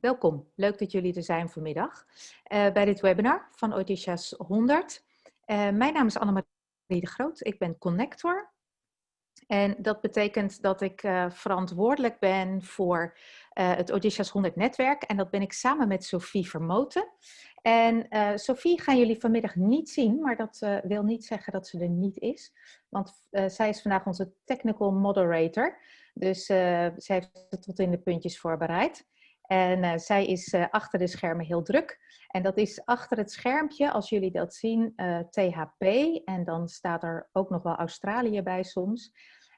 Welkom, leuk dat jullie er zijn vanmiddag bij dit webinar van Odisha's 100. Mijn naam is Annelies de Groot, ik ben connector. En dat betekent dat ik verantwoordelijk ben voor het Odisha's 100 netwerk. En dat ben ik samen met Sophie Vermoten. En Sophie gaan jullie vanmiddag niet zien, maar dat wil niet zeggen dat ze er niet is. Want zij is vandaag onze technical moderator. Dus zij heeft het tot in de puntjes voorbereid. En zij is achter de schermen heel druk. En dat is achter het schermpje, als jullie dat zien, THP. En dan staat er ook nog wel Australië bij soms.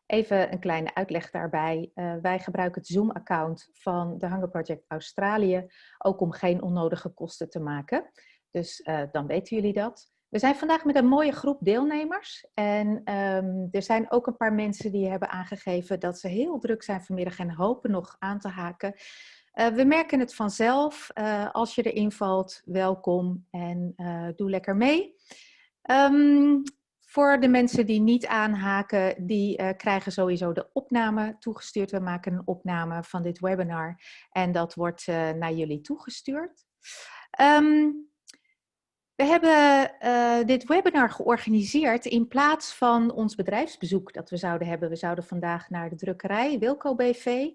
Even een kleine uitleg daarbij. Wij gebruiken het Zoom-account van de Hunger Project Australië, ook om geen onnodige kosten te maken. Dus dan weten jullie dat. We zijn vandaag met een mooie groep deelnemers. En er zijn ook een paar mensen die hebben aangegeven dat ze heel druk zijn vanmiddag en hopen nog aan te haken. We merken het vanzelf. Als je erin valt, welkom en doe lekker mee. Voor de mensen die niet aanhaken, die krijgen sowieso de opname toegestuurd. We maken een opname van dit webinar en dat wordt naar jullie toegestuurd. We hebben dit webinar georganiseerd in plaats van ons bedrijfsbezoek dat we zouden hebben. We zouden vandaag naar de drukkerij Wilco BV.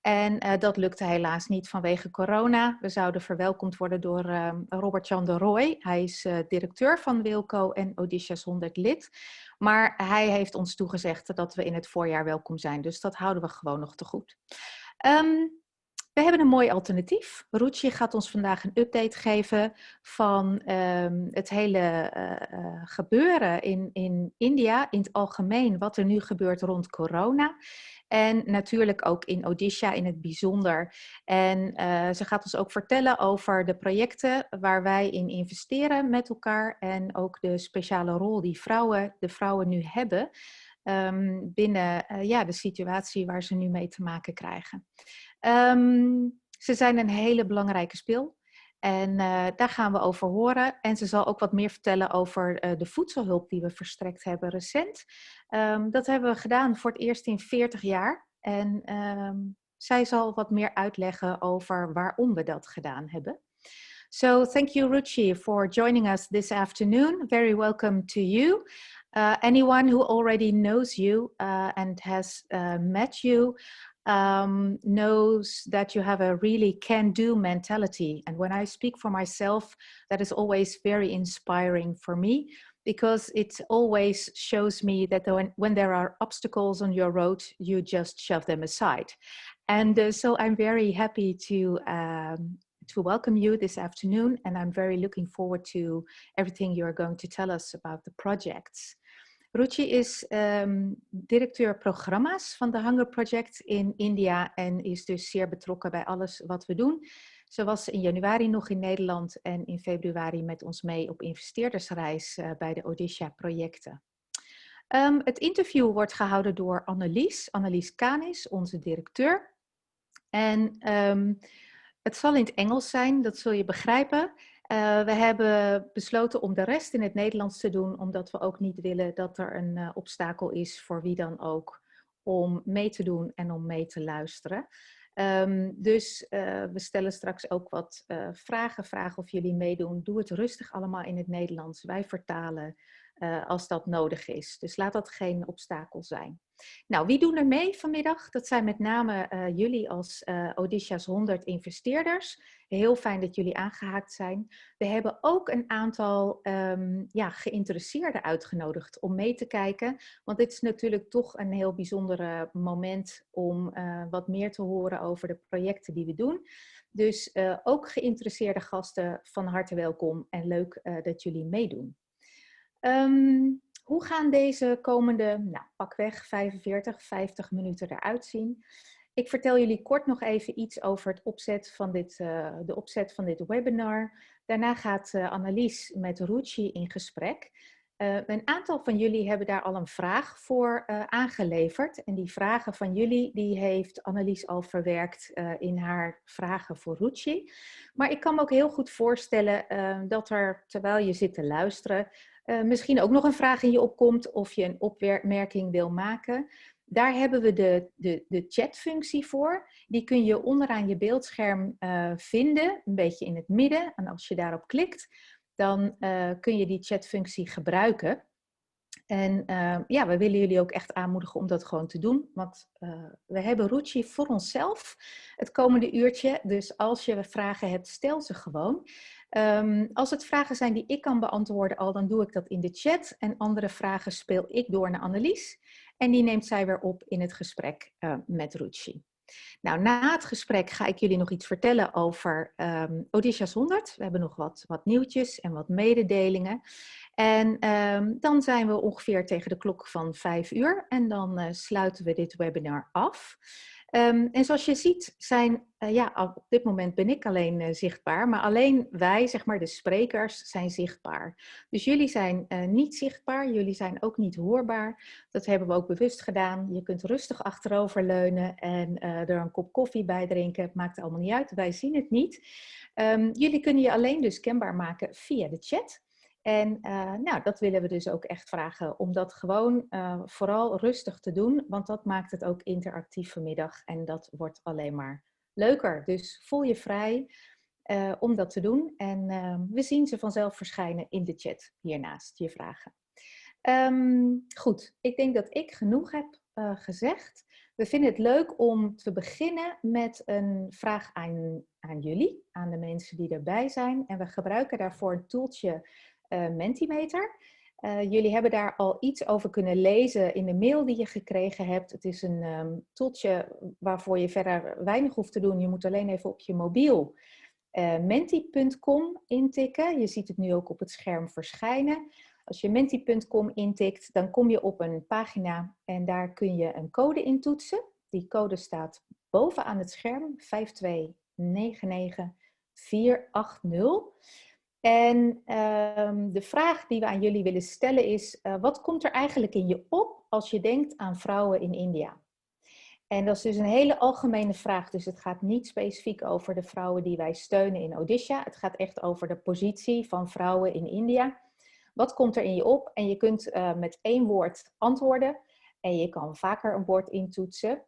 En dat lukte helaas niet vanwege corona. We zouden verwelkomd worden door Robert-Jan de Rooij. Hij is directeur van Wilco en Odisha's 100 lid. Maar hij heeft ons toegezegd dat we in het voorjaar welkom zijn. Dus dat houden we gewoon nog te goed. We hebben een mooi alternatief. Ruchi gaat ons vandaag een update geven van het hele gebeuren in India, in het algemeen, wat er nu gebeurt rond corona. En natuurlijk ook in Odisha in het bijzonder. En ze gaat ons ook vertellen over de projecten waar wij in investeren met elkaar. En ook de speciale rol die de vrouwen nu hebben binnen de situatie waar ze nu mee te maken krijgen. Ze zijn een hele belangrijke spil. En daar gaan we over horen. En ze zal ook wat meer vertellen over de voedselhulp die we verstrekt hebben recent. Dat hebben we gedaan voor het eerst in 40 jaar. En zij zal wat meer uitleggen over waarom we dat gedaan hebben. So thank you, Ruchi, for joining us this afternoon. Very welcome to you. Anyone who already knows you and has met you knows that you have a really can-do mentality. And when I speak for myself, that is always very inspiring for me, because it always shows me that when there are obstacles on your road, you just shove them aside. And so I'm very happy to welcome you this afternoon, and I'm very looking forward to everything you're going to tell us about the projects. Ruchi is directeur programma's van de Hunger Project in India en is dus zeer betrokken bij alles wat we doen. Ze was in januari nog in Nederland en in februari met ons mee op investeerdersreis bij de Odisha projecten. Het interview wordt gehouden door Annelies Kanis, onze directeur. En het zal in het Engels zijn, dat zul je begrijpen. We hebben besloten om de rest in het Nederlands te doen, omdat we ook niet willen dat er een obstakel is voor wie dan ook om mee te doen en om mee te luisteren. Dus we stellen straks ook wat vragen of jullie meedoen. Doe het rustig allemaal in het Nederlands. Wij vertalen als dat nodig is. Dus laat dat geen obstakel zijn. Nou, wie doen er mee vanmiddag? Dat zijn met name jullie als Odisha's 100 investeerders. Heel fijn dat jullie aangehaakt zijn. We hebben ook een aantal geïnteresseerden uitgenodigd om mee te kijken. Want dit is natuurlijk toch een heel bijzonder moment om wat meer te horen over de projecten die we doen. Dus ook geïnteresseerde gasten van harte welkom en leuk dat jullie meedoen. Hoe gaan deze komende, pakweg 50 minuten eruit zien? Ik vertel jullie kort nog even iets over het de opzet van dit webinar. Daarna gaat Annelies met Ruchi in gesprek. Een aantal van jullie hebben daar al een vraag voor aangeleverd. En die vragen van jullie, die heeft Annelies al verwerkt in haar vragen voor Ruchi. Maar ik kan me ook heel goed voorstellen dat er, terwijl je zit te luisteren, misschien ook nog een vraag in je opkomt of je een opmerking wil maken. Daar hebben we de chatfunctie voor. Die kun je onderaan je beeldscherm vinden, een beetje in het midden. En als je daarop klikt, dan kun je die chatfunctie gebruiken. En ja, we willen jullie ook echt aanmoedigen om dat gewoon te doen. Want we hebben Ruchi voor onszelf het komende uurtje. Dus als je vragen hebt, stel ze gewoon. Als het vragen zijn die ik kan beantwoorden al, dan doe ik dat in de chat. En andere vragen speel ik door naar Annelies. En die neemt zij weer op in het gesprek met Ruchi. Nou, na het gesprek ga ik jullie nog iets vertellen over Odisha 100. We hebben nog wat nieuwtjes en wat mededelingen. En dan zijn we ongeveer tegen de klok van 5 uur en dan sluiten we dit webinar af. En zoals je ziet zijn, ja, op dit moment ben ik alleen zichtbaar, maar alleen wij, zeg maar de sprekers, zijn zichtbaar. Dus jullie zijn niet zichtbaar, jullie zijn ook niet hoorbaar. Dat hebben we ook bewust gedaan. Je kunt rustig achteroverleunen en er een kop koffie bij drinken. Het maakt allemaal niet uit, wij zien het niet. Jullie kunnen je alleen dus kenbaar maken via de chat. En nou, dat willen we dus ook echt vragen om dat gewoon vooral rustig te doen, want dat maakt het ook interactief vanmiddag en dat wordt alleen maar leuker. Dus voel je vrij om dat te doen en we zien ze vanzelf verschijnen in de chat hiernaast, je vragen. Goed, ik denk dat ik genoeg heb gezegd. We vinden het leuk om te beginnen met een vraag aan jullie, aan de mensen die erbij zijn. En we gebruiken daarvoor een toeltje Mentimeter. Jullie hebben daar al iets over kunnen lezen in de mail die je gekregen hebt. Het is een toeltje waarvoor je verder weinig hoeft te doen. Je moet alleen even op je mobiel menti.com intikken. Je ziet het nu ook op het scherm verschijnen. Als je menti.com intikt, dan kom je op een pagina en daar kun je een code intoetsen. Die code staat bovenaan het scherm, 5299480. En de vraag die we aan jullie willen stellen is, wat komt er eigenlijk in je op als je denkt aan vrouwen in India? En dat is dus een hele algemene vraag, dus het gaat niet specifiek over de vrouwen die wij steunen in Odisha. Het gaat echt over de positie van vrouwen in India. Wat komt er in je op? En je kunt met 1 woord antwoorden en je kan vaker een woord intoetsen.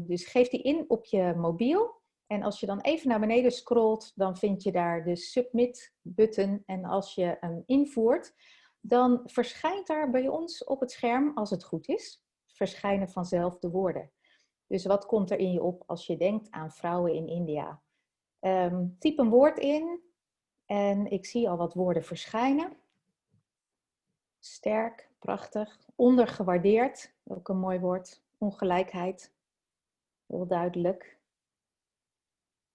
Dus geef die in op je mobiel. En als je dan even naar beneden scrolt, dan vind je daar de submit button. En als je hem invoert, dan verschijnt daar bij ons op het scherm, als het goed is, verschijnen vanzelf de woorden. Dus wat komt er in je op als je denkt aan vrouwen in India? Typ een woord in en ik zie al wat woorden verschijnen. Sterk, prachtig, ondergewaardeerd, ook een mooi woord. Ongelijkheid, heel duidelijk.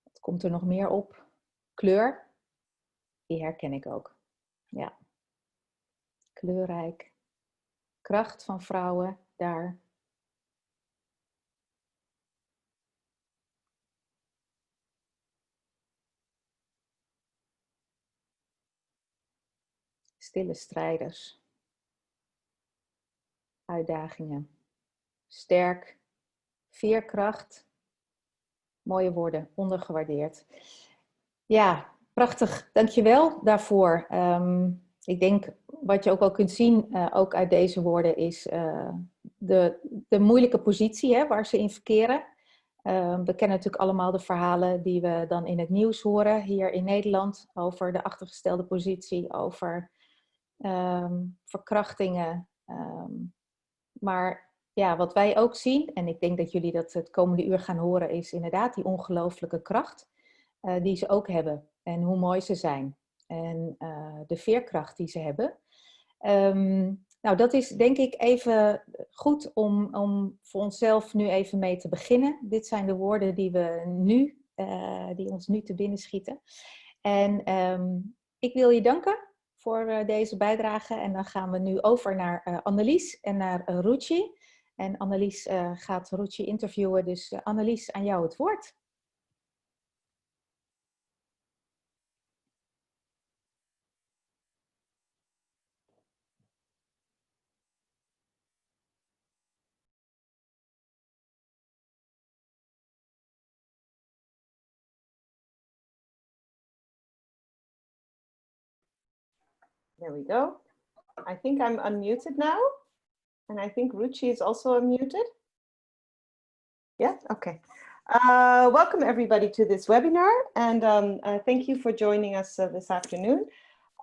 Wat komt er nog meer op? Kleur, die herken ik ook. Ja, kleurrijk. Kracht van vrouwen, daar. Stille strijders. Uitdagingen. Sterk, veerkracht. Mooie woorden, ondergewaardeerd. Ja, prachtig. Dankjewel daarvoor. Ik denk, wat je ook al kunt zien, ook uit deze woorden, is de moeilijke positie hè, waar ze in verkeren. We kennen natuurlijk allemaal de verhalen die we dan in het nieuws horen hier in Nederland over de achtergestelde positie, over verkrachtingen. Maar ja, wat wij ook zien, en ik denk dat jullie dat het komende uur gaan horen, is inderdaad die ongelooflijke kracht die ze ook hebben. En hoe mooi ze zijn. En de veerkracht die ze hebben. Nou, dat is denk ik even goed om voor onszelf nu even mee te beginnen. Dit zijn de woorden die we nu, die ons nu te binnen schieten. En ik wil je danken voor deze bijdrage. En dan gaan we nu over naar Annelies en naar Ruchi. En Annelies gaat Ruchi interviewen. Dus Annelies, aan jou het woord. There we go. I think I'm unmuted now. And I think Ruchi is also unmuted. Yeah, okay. Welcome everybody to this webinar, and thank you for joining us this afternoon.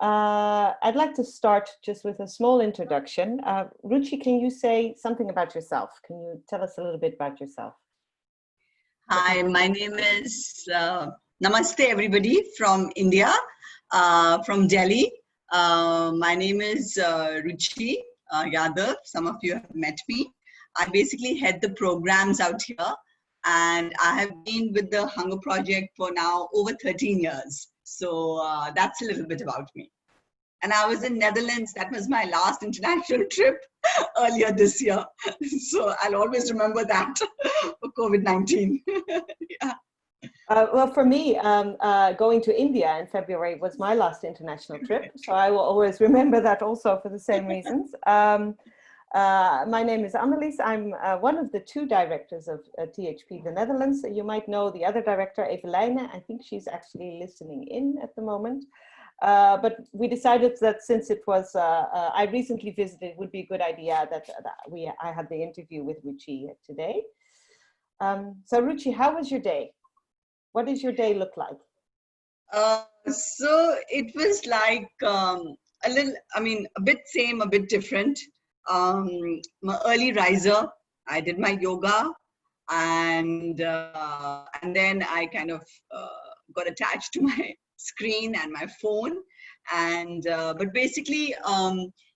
I'd like to start just with a small introduction. Ruchi, can you say something about yourself? Can you tell us a little bit about yourself? Hi, my name is Namaste everybody from India, from Delhi. My name is Ruchi Yadav. Some of you have met me. I basically head the programs out here, and I have been with the Hunger Project for now over 13 years. So that's a little bit about me. And I was in Netherlands. That was my last international trip earlier this year. So I'll always remember that for COVID-19. Yeah. Well, for me, going to India in February was my last international trip. So I will always remember that also for the same reasons. My name is Annelies. I'm one of the two directors of THP the Netherlands. You might know the other director, Eveline. I think she's actually listening in at the moment. But we decided that since it was, I recently visited, it would be a good idea that I had the interview with Ruchi today. So Ruchi, how was your day? What does your day look like? So it was like a little, I mean, a bit same, a bit different. I'm an early riser. I did my yoga, and then I kind of got attached to my screen and my phone, and but basically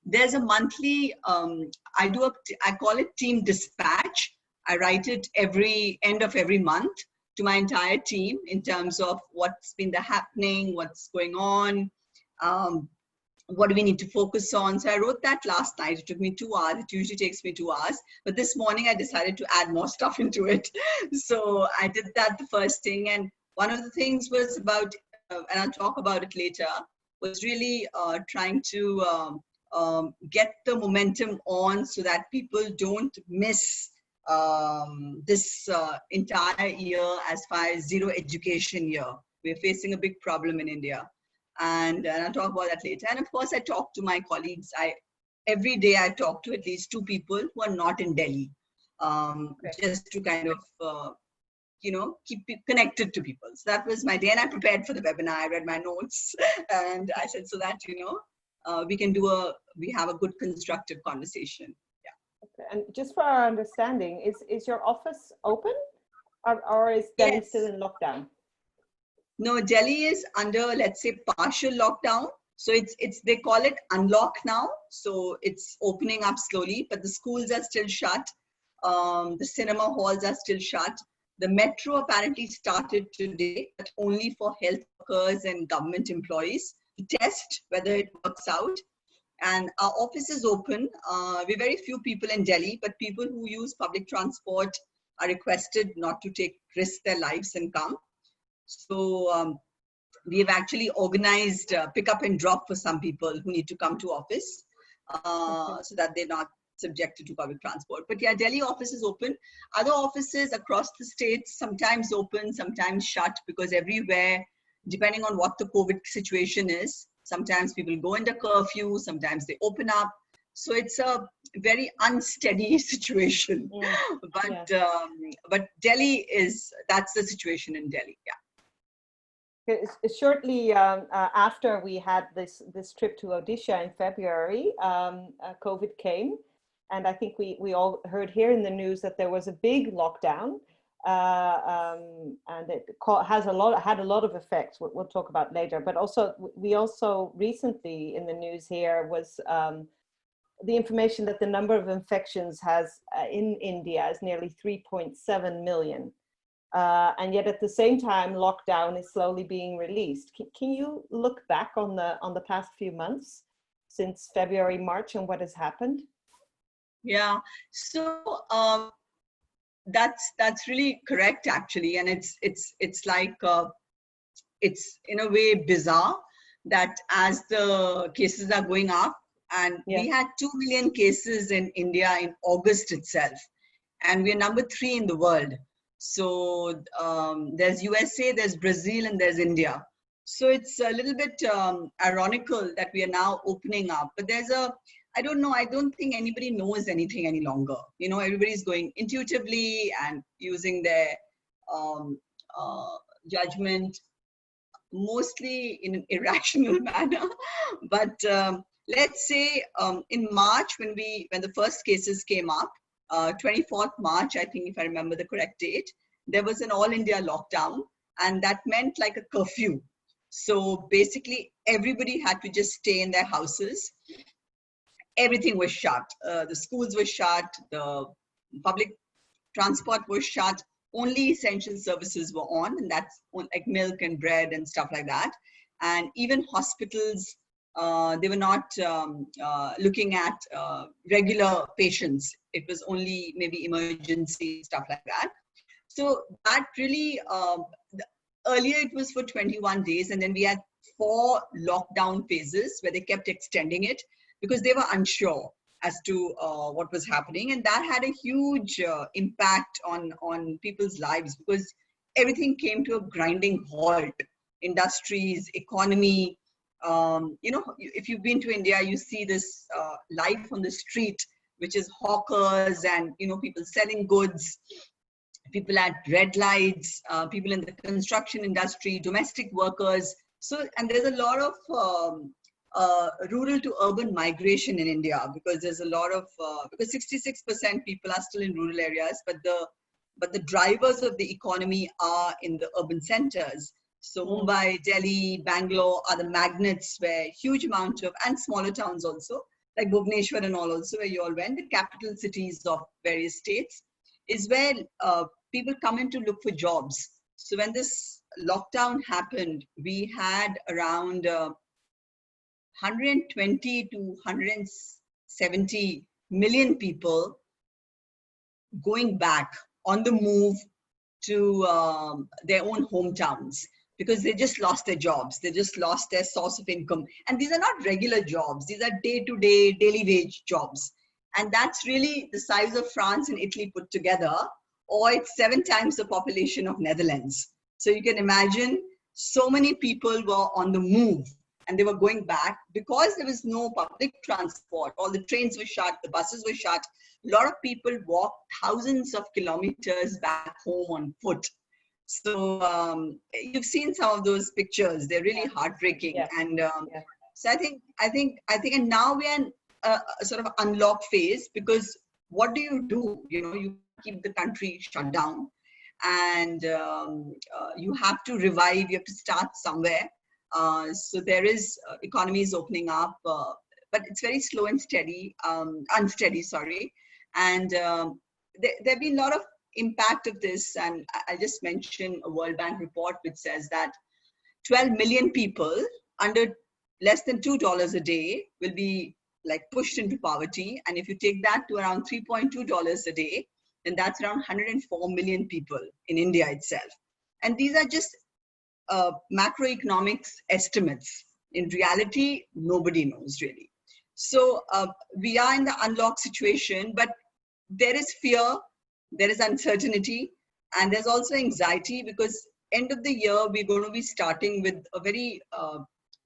there's a monthly I call it team dispatch. I write it every end of every month to my entire team in terms of what's been happening, what's going on, what do we need to focus on. So I wrote that last night. It took me 2 hours. It usually takes me 2 hours, but this morning I decided to add more stuff into it. So I did that the first thing, and one of the things was about and I'll talk about it later, was really trying to get the momentum on so that people don't miss this entire year as far as zero education year. We're facing a big problem in India. And I'll talk about that later. And of course, I talk to my colleagues. Every day I talk to at least 2 people who are not in Delhi, just to kind of keep connected to people. So that was my day, and I prepared for the webinar. I read my notes, and I said so that we have a good constructive conversation. Yeah. Okay. And just for our understanding, is your office open, or is Delhi still in lockdown? No, Delhi is under, let's say, partial lockdown. So they call it unlock now. So it's opening up slowly, but the schools are still shut. The cinema halls are still shut. The metro apparently started today, but only for health workers and government employees to test whether it works out. And our office is open. We're very few people in Delhi, but people who use public transport are requested not to risk their lives and come. So we've actually organized pick up and drop for some people who need to come to office so that they're not subjected to public transport. But yeah, Delhi office is open. Other offices across the states sometimes open, sometimes shut, because everywhere, depending on what the COVID situation is, sometimes people go into curfew, sometimes they open up. So it's a very unsteady situation. But Delhi that's the situation in Delhi. Yeah. Shortly after we had this trip to Odisha in February, COVID came. And I think we all heard here in the news that there was a big lockdown, and it had a lot of effects. We'll talk about later. But also, we also recently in the news here was the information that the number of infections in India is nearly 3.7 million. And yet at the same time, lockdown is slowly being released. Can you look back on the past few months since February, March, and what has happened? Yeah, so that's really correct actually, and it's like it's in a way bizarre that as the cases are going up, and we had 2 million cases in India in August itself, and we're number 3 in the world. So there's USA, there's Brazil, and there's India. So it's a little bit ironical that we are now opening up, but there's I don't know. I don't think anybody knows anything any longer. You know, everybody's going intuitively and using their judgment, mostly in an irrational manner. But let's say in March, when the first cases came up, 24th March, I think, if I remember the correct date, there was an all India lockdown, and that meant like a curfew. So basically, everybody had to just stay in their houses. Everything was shut. The schools were shut. The public transport was shut. Only essential services were on, and that's like milk and bread and stuff like that. And even hospitals, they were not looking at regular patients. It was only maybe emergency stuff like that. So that really, earlier it was for 21 days, and then we had 4 lockdown phases where they kept extending it because they were unsure as to what was happening. And that had a huge impact on people's lives, because everything came to a grinding halt. Industries, economy, you know, if you've been to India, you see this life on the street, which is hawkers and, you know, people selling goods, people at red lights, people in the construction industry, domestic workers. So, and there's a lot of rural to urban migration in India, because there's a lot of, because 66% people are still in rural areas, but the drivers of the economy are in the urban centers. So Mumbai, Delhi, Bangalore are the magnets where huge amount of, and smaller towns also, like Bhubaneswar and all also, where you all went, the capital cities of various states, is where people come in to look for jobs. So when this lockdown happened, we had around 120 to 170 million people going back on the move to their own hometowns, because they just lost their jobs. They just lost their source of income. And these are not regular jobs. These are day-to-day, daily wage jobs. And that's really the size of France and Italy put together, or it's 7 times the population of Netherlands. So you can imagine so many people were on the move, and they were going back because there was no public transport. All the trains were shut, the buses were shut. A lot of people walked thousands of kilometers back home on foot. So you've seen some of those pictures. They're really heartbreaking. Yeah. And so I think, and now we're in a sort of unlock phase, because what do? You know, you keep the country shut down, and you have to revive. You have to start somewhere. So there is economies opening up, but it's very slow and steady, unsteady, sorry. And there have been a lot of impact of this. And I'll just mention a World Bank report which says that 12 million people under less than $2 a day will be like pushed into poverty. And if you take that to around $3.2 a day, then that's around 104 million people in India itself. And these are just macroeconomics estimates. In reality, nobody knows really. So we are in the unlock situation, but there is fear, there is uncertainty, and there's also anxiety, because end of the year, we're going to be starting with a very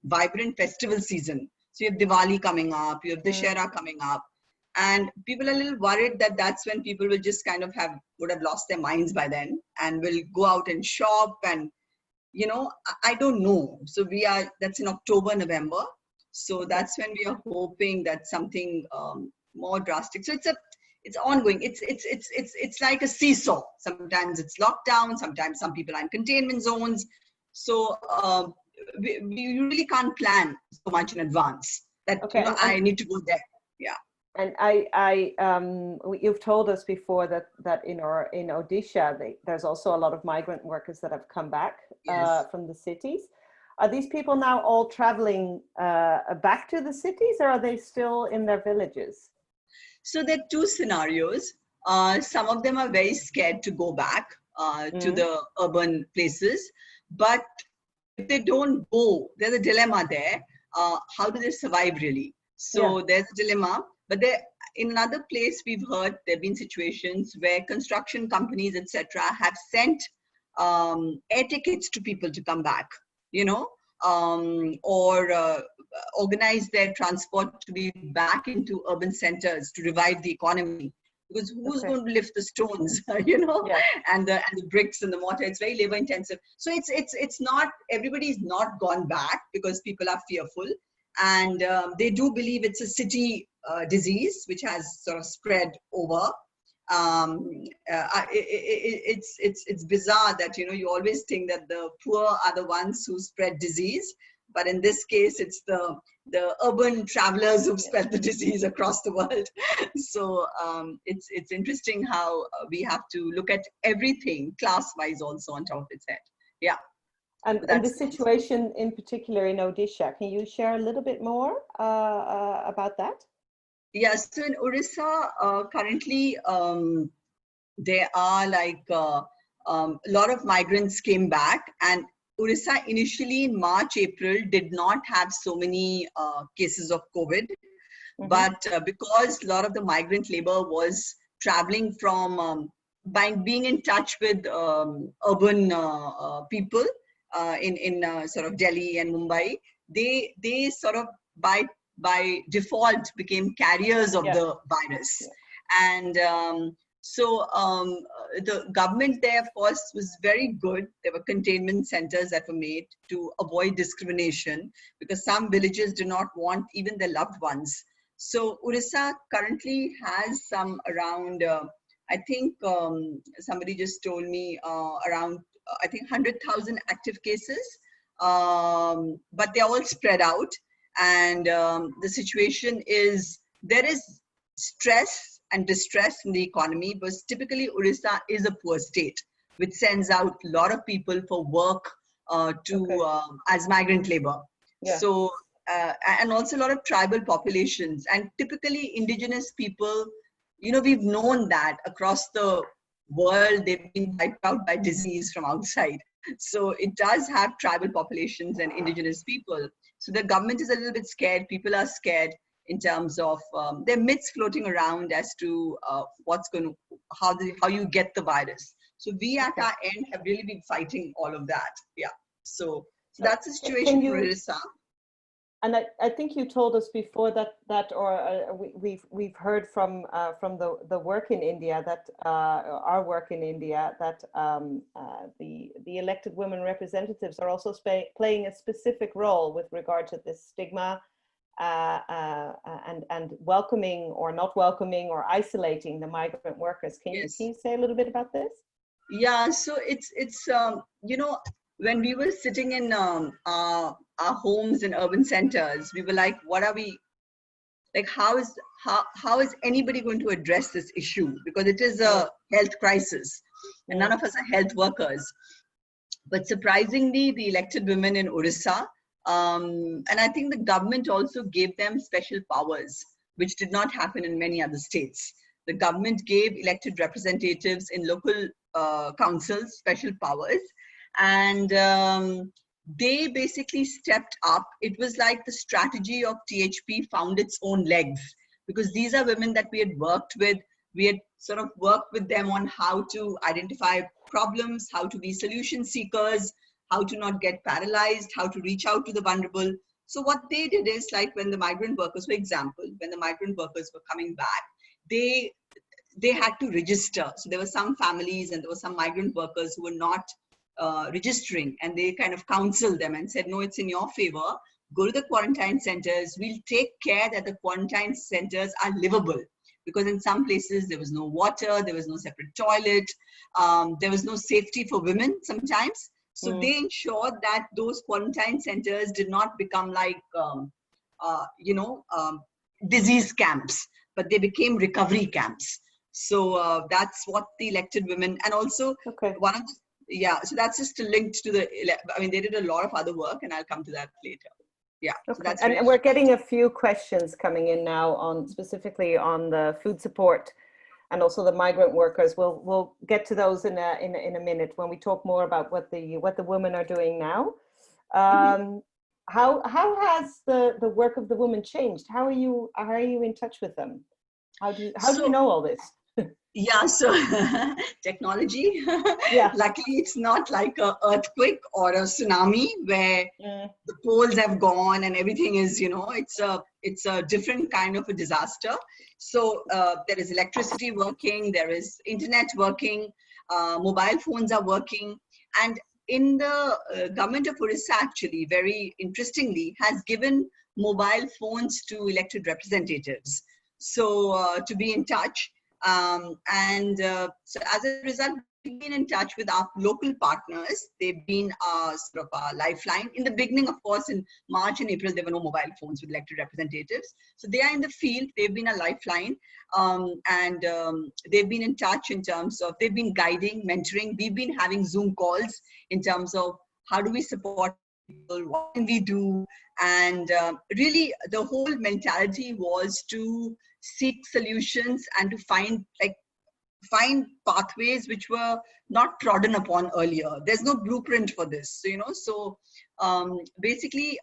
vibrant festival season. So you have Diwali coming up, you have Dussehra coming up, and people are a little worried that that's when people will just kind of would have lost their minds by then, and will go out and shop, and you know, I don't know. So that's in October, November. So that's when we are hoping that something more drastic. So it's ongoing. It's like a seesaw. Sometimes it's lockdown. Sometimes some people are in containment zones. So we really can't plan so much in advance that, okay, you know, I need to go there. Yeah. And you've told us before that in Odisha, there's also a lot of migrant workers that have come back, yes, from the cities. Are these people now all traveling back to the cities, or are they still in their villages? So there are 2 scenarios. Some of them are very scared to go back to the urban places, but if they don't go, there's a dilemma there. How do they survive really? So there's a dilemma. But in another place, we've heard there have been situations where construction companies, etc., have sent air tickets to people to come back, you know, or organize their transport to be back into urban centers to revive the economy. Because who's going to lift the stones, you know, Yeah. and the bricks and the mortar? It's very labor intensive. So it's not, everybody's not gone back because people are fearful, and they do believe it's a city disease which has sort of spread over. It's bizarre that, you know, you always think that the poor are the ones who spread disease, but in this case, it's the urban travelers who've spread the disease across the world. So it's interesting how we have to look at everything class-wise also on top of its head. Yeah. And the situation in particular in Odisha, can you share a little bit more about that? Yes, so in Odisha, currently there are like a lot of migrants came back, and Odisha initially in March, April did not have so many cases of COVID, but because a lot of the migrant labor was traveling from, by being in touch with urban people in sort of Delhi and Mumbai, they sort of by default became carriers of the virus. And so the government there, of course, was very good. There were containment centers that were made to avoid discrimination, because some villages do not want even their loved ones. So Odisha currently has some around, I think somebody just told me around, I think 100,000 active cases, but they're all spread out. And the situation is, there is stress and distress in the economy, because typically Odisha is a poor state, which sends out a lot of people for work as migrant labor. Yeah. So, and also a lot of tribal populations, and typically indigenous people, you know, we've known that across the world, they've been wiped out by disease from outside. So it does have tribal populations and indigenous people. So the government is a little bit scared. People are scared in terms of there are myths floating around as to what's going to, how you get the virus. So we at our end have really been fighting all of that. Yeah. So that's the situation for Odisha. And I think you told us before we've heard from the work in India, that our work in India, that the elected women representatives are also playing a specific role with regard to this stigma and welcoming or not welcoming or isolating the migrant workers. Can you say a little bit about this? Yeah, so it's you know, when we were sitting in our homes in urban centers, we were like, what are we, like, how is anybody going to address this issue? Because it is a health crisis, and none of us are health workers. But surprisingly, the elected women in Odisha, and I think the government also gave them special powers, which did not happen in many other states. The government gave elected representatives in local councils special powers, and they basically stepped up. It was like the strategy of THP found its own legs, because these are women that we had worked with. We had sort of worked with them on how to identify problems, how to be solution seekers, how to not get paralyzed, how to reach out to the vulnerable. So what they did is, like, when the migrant workers, for example, when the migrant workers were coming back, they had to register. So there were some families and there were some migrant workers who were not registering, and they kind of counseled them and said, no, it's in your favor. Go to the quarantine centers. We'll take care that the quarantine centers are livable, because in some places there was no water, there was no separate toilet, there was no safety for women sometimes. So they ensured that those quarantine centers did not become like, disease camps, but they became recovery camps. So that's what the elected women, and also one of the, so that's just linked to the, I mean, they did a lot of other work, and I'll come to that later. Yeah. So that's and we're getting a few questions coming in now on specifically on the food support and also the migrant workers. We'll get to those in a minute when we talk more about what the women are doing now. How has the work of the women changed? How are you in touch with them? How do you know all this? Yeah, so technology, Yeah. luckily it's not like an earthquake or a tsunami where Mm. the poles have gone and everything is, it's a different kind of a disaster. So there is electricity working, there is internet working, mobile phones are working. And in the government of Odisha, actually, very interestingly, has given mobile phones to elected representatives. So to be in touch. So as a result, we've been in touch with our local partners. They've been sort of a lifeline. In the beginning, of course, in March and April, there were no mobile phones with elected representatives. So they are in the field. They've been a lifeline. They've been in touch in terms of, they've been guiding, mentoring. We've been having Zoom calls in terms of how do we support people, what can we do? And really, the whole mentality was to seek solutions and to find pathways which were not trodden upon earlier. There's no blueprint for this, basically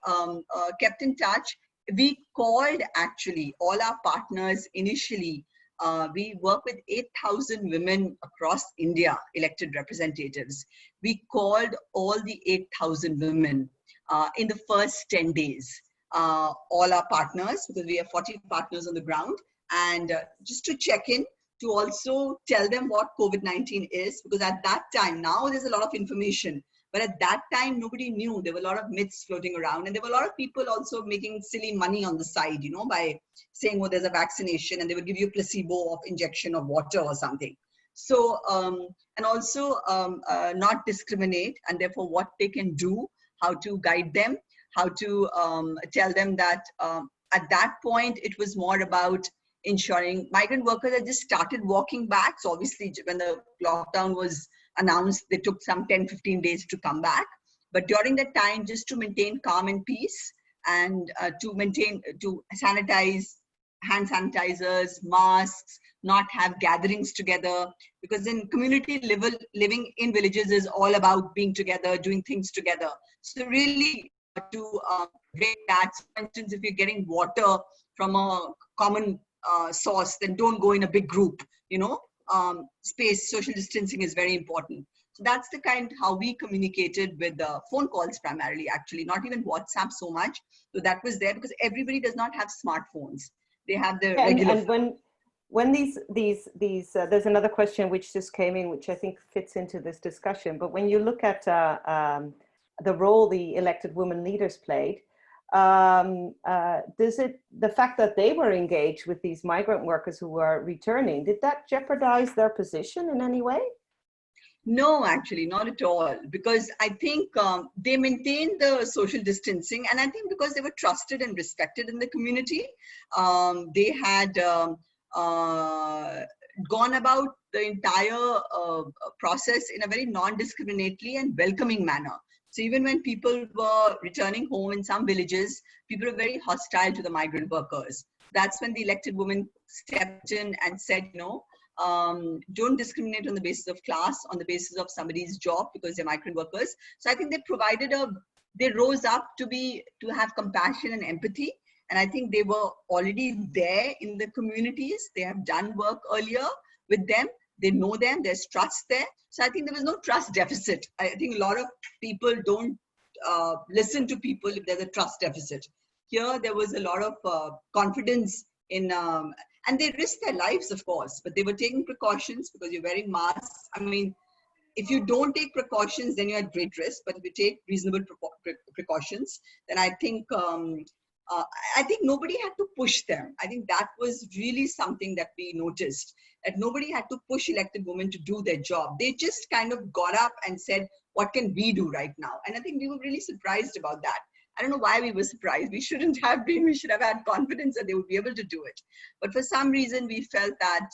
kept in touch. We called actually all our partners initially. We work with 8,000 women across India, elected representatives. We called all the 8,000 women in the first 10 days. All our partners, because we have 40 partners on the ground, and just to check in, to also tell them what COVID-19 is, because at that time, now there's a lot of information, but at that time, nobody knew. There were a lot of myths floating around, and there were a lot of people also making silly money on the side, by saying, oh, there's a vaccination, and they would give you a placebo of injection of water or something. So, and also not discriminate, and therefore what they can do, how to guide them, how to tell them that at that point, it was more about ensuring migrant workers had just started walking back. So obviously when the lockdown was announced, they took some 10-15 days to come back. But during that time, just to maintain calm and peace, and to sanitize, hand sanitizers, masks, not have gatherings together, because in community living in villages is all about being together, doing things together. So really to break that. For instance, if you're getting water from a common source, then don't go in a big group, space, social distancing is very important. So that's the kind how we communicated with phone calls primarily, actually, not even WhatsApp so much. So that was there because everybody does not have smartphones. They have the regular. And when these there's another question which just came in, which I think fits into this discussion. But when you look at the role the elected women leaders played, the fact that they were engaged with these migrant workers who were returning, did that jeopardize their position in any way? No, actually, not at all. Because I think they maintained the social distancing. And I think because they were trusted and respected in the community, they had gone about the entire process in a very non-discriminatory and welcoming manner. So even when people were returning home in some villages, people were very hostile to the migrant workers. That's when the elected woman stepped in and said, don't discriminate on the basis of class, on the basis of somebody's job, because they're migrant workers. So I think they rose up to have compassion and empathy. And I think they were already there in the communities. They have done work earlier with them. They know them, there's trust there. So I think there was no trust deficit. I think a lot of people don't listen to people if there's a trust deficit. Here, there was a lot of confidence in, and they risked their lives, of course, but they were taking precautions because you're wearing masks. I mean, if you don't take precautions, then you're at great risk. But if you take reasonable precautions, then I think nobody had to push them. I think that was really something that we noticed, that nobody had to push elected women to do their job. They just kind of got up and said, what can we do right now? And I think we were really surprised about that. I don't know why we were surprised. We shouldn't have been. We should have had confidence that they would be able to do it. But for some reason, we felt that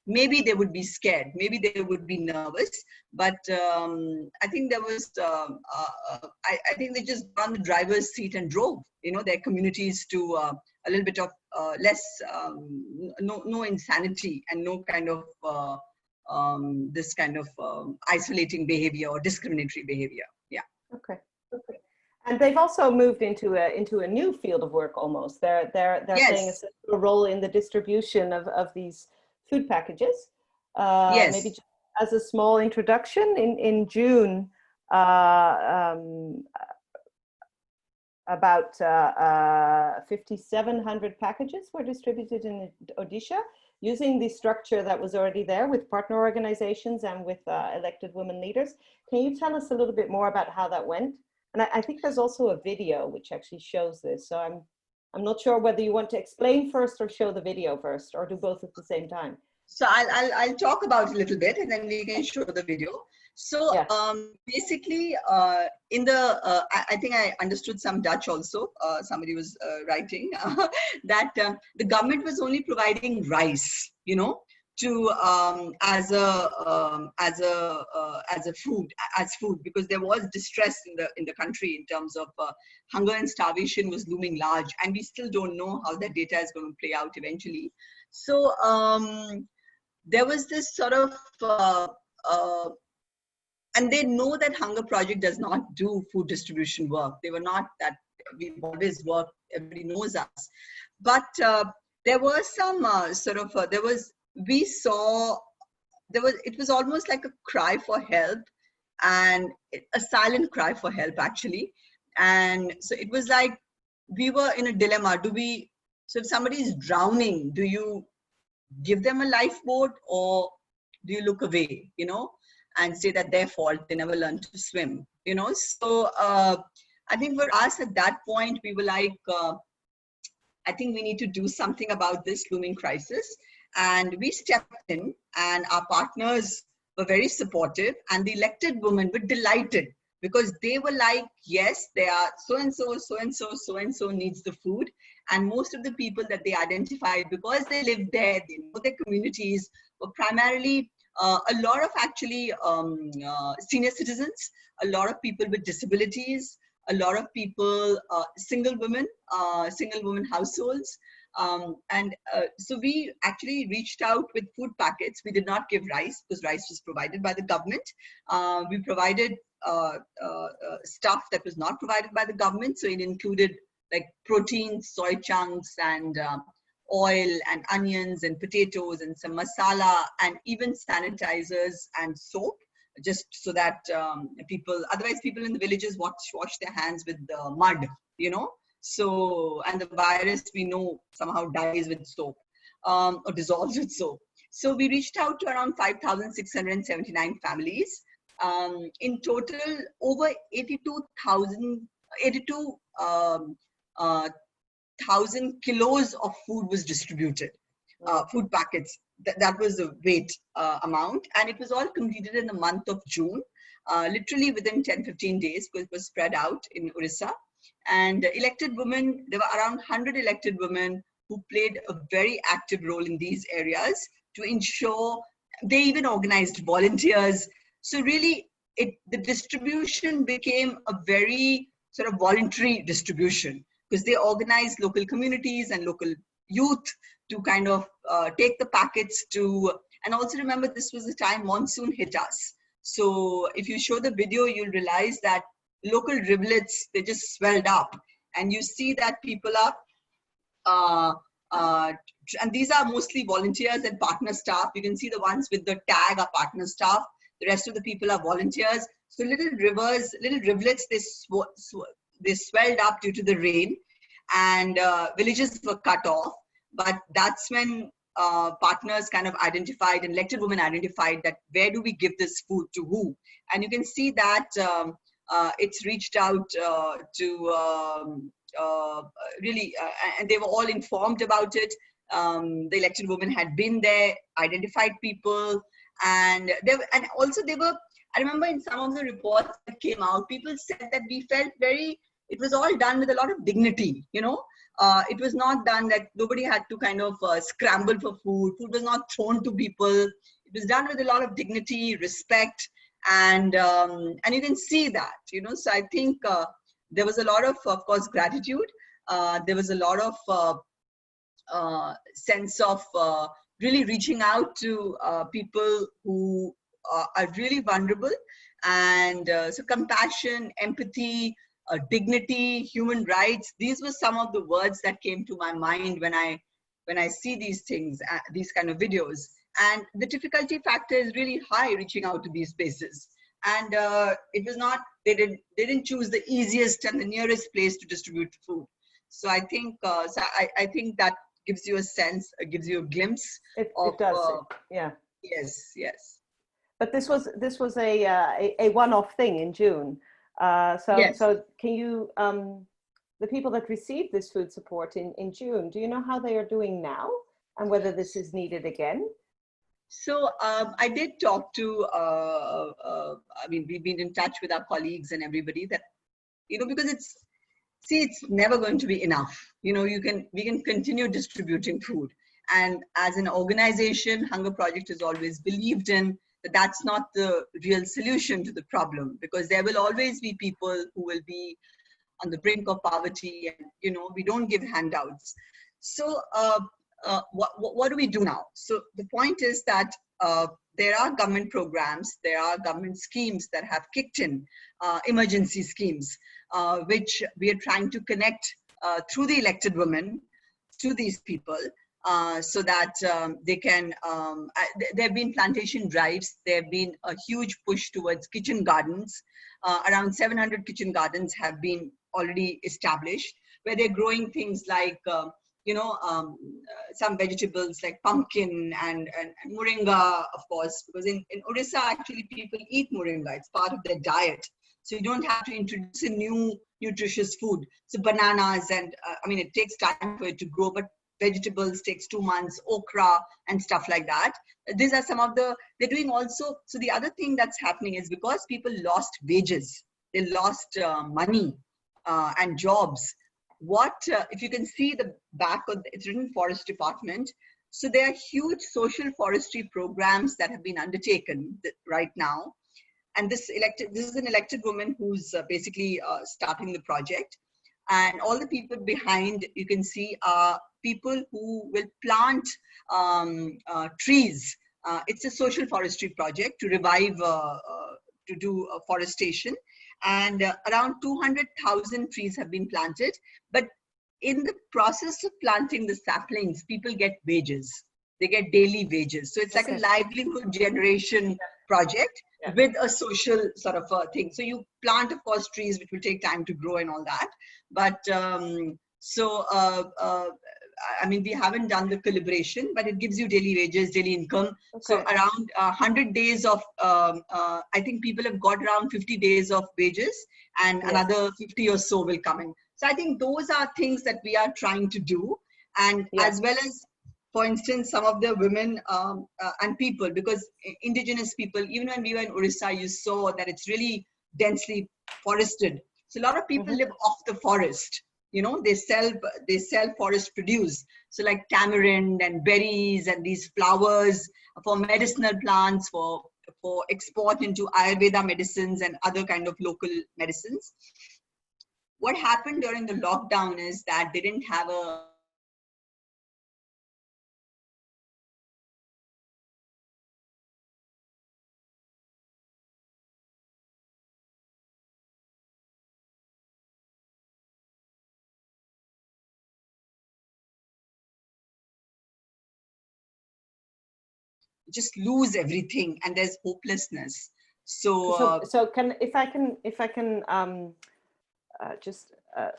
maybe they would be scared. Maybe they would be nervous. But I think there was, I think they just got on the driver's seat and drove, their communities to a little bit of less, no insanity and no kind of this kind of isolating behavior or discriminatory behavior. Yeah. Okay. And they've also moved into a new field of work almost. They're yes. Playing a role in the distribution of these food packages. Yes. Maybe just as a small introduction, in June, about 5,700 packages were distributed in Odisha, using the structure that was already there with partner organizations and with elected women leaders. Can you tell us a little bit more about how that went? And I think there's also a video which actually shows this. So I'm not sure whether you want to explain first or show the video first, or do both at the same time. So I'll talk about it a little bit, and then we can show the video. So yeah. Basically, in the I think I understood some Dutch also. Somebody was writing that the government was only providing rice, you know, to as food, because there was distress in the country in terms of hunger and starvation was looming large, and we still don't know how that data is going to play out eventually. So there was this sort of and they know that Hunger Project does not do food distribution work. They were not that, we've always worked, everybody knows us. But there was some it was almost like a cry for help, and a silent cry for help actually. And so it was like, we were in a dilemma. So if somebody is drowning, do you give them a lifeboat, or do you look away, you know, and say that their fault, they never learned to swim, you know? So I think for us at that point, we were like, I think we need to do something about this looming crisis. And we stepped in, and our partners were very supportive, and the elected women were delighted, because they were like, yes, they are so-and-so, so-and-so, so-and-so needs the food. And most of the people that they identified, because they lived there, they know their communities, were primarily a lot of actually senior citizens, a lot of people with disabilities, a lot of people, single women households. So we actually reached out with food packets. We did not give rice, because rice was provided by the government. We provided stuff that was not provided by the government. So it included like protein, soy chunks, and oil, and onions, and potatoes, and some masala, and even sanitizers and soap, just so that otherwise people in the villages wash their hands with mud, you know. So, and the virus, we know, somehow dies with soap, or dissolves with soap. So we reached out to around 5,679 families. In total, over 82,000 kilos of food was distributed, food packets. That was the weight amount. And it was all completed in the month of June, literally within 10-15 days, because it was spread out in Odisha. And elected women, there were around 100 elected women who played a very active role in these areas to ensure. They even organized volunteers. So really, the distribution became a very sort of voluntary distribution, because they organized local communities and local youth to kind of take the packets to, and also remember, this was the time monsoon hit us. So if you show the video, you'll realize that local rivulets, they just swelled up, and you see that people are, and these are mostly volunteers and partner staff. You can see the ones with the tag are partner staff. The rest of the people are volunteers. So little rivers, little rivulets, they swelled up due to the rain, and villages were cut off. But that's when partners kind of identified, and elected women identified, that where do we give this food to who? And you can see that it's reached out to really, and they were all informed about it. The elected women had been there, identified people, and also they were, I remember in some of the reports that came out, people said that we felt it was all done with a lot of dignity, you know. It was not done that nobody had to kind of scramble for food. Food was not thrown to people. It was done with a lot of dignity, respect, and you can see that, you know. So I think there was a lot of course, gratitude. There was a lot of sense of really reaching out to people who are really vulnerable, and so compassion, empathy, dignity, human rights. These were some of the words that came to my mind when I when I see these things, these kind of videos. And the difficulty factor is really high reaching out to these places. And it was not, they didn't choose the easiest and the nearest place to distribute food. So I think, I think that gives you a sense, gives you a glimpse. It does, yeah. Yes, yes. But this was a one-off thing in June. Yes. So can you, the people that received this food support in June, do you know how they are doing now and whether this is needed again? So I did talk to, I mean, we've been in touch with our colleagues and everybody that, you know, because it's never going to be enough. You know, we can continue distributing food. And as an organization, Hunger Project has always believed in that that's not the real solution to the problem, because there will always be people who will be on the brink of poverty, and, you know, we don't give handouts. So what do we do now? So the point is that there are government programs, there are government schemes that have kicked in, emergency schemes, which we are trying to connect through the elected women to these people, so that they can, there have been plantation drives, there have been a huge push towards kitchen gardens. Around 700 kitchen gardens have been already established, where they're growing things like, you know, some vegetables like pumpkin and moringa, of course, because in Odisha, actually, people eat moringa. It's part of their diet. So you don't have to introduce a new nutritious food. So bananas and, I mean, it takes time for it to grow, but vegetables takes 2 months, okra and stuff like that. These are some of the, they're doing also. So the other thing that's happening is because people lost wages, they lost money and jobs. What, if you can see the back of, it's written Forest Department. So there are huge social forestry programs that have been undertaken right now. And this is an elected woman who's basically starting the project. And all the people behind, you can see, are people who will plant trees. It's a social forestry project to revive, to do forestation. And around 200,000 trees have been planted. But in the process of planting the saplings, people get wages. They get daily wages. So it's like a livelihood generation project with a social sort of thing. So you plant, of course, trees, which will take time to grow and all that. But I mean, we haven't done the calibration, but it gives you daily wages, daily income. Okay. So around 100 days of, I think people have got around 50 days of wages, and another 50 or so will come in. So I think those are things that we are trying to do. And as well as, for instance, some of the women and people, because indigenous people, even when we were in Odisha, you saw that it's really densely forested. So a lot of people live off the forest. You know, they sell forest produce. So like tamarind and berries and these flowers for medicinal plants, for export into Ayurveda medicines and other kind of local medicines. What happened during the lockdown is that they didn't have a just lose everything, and there's hopelessness. So if I can just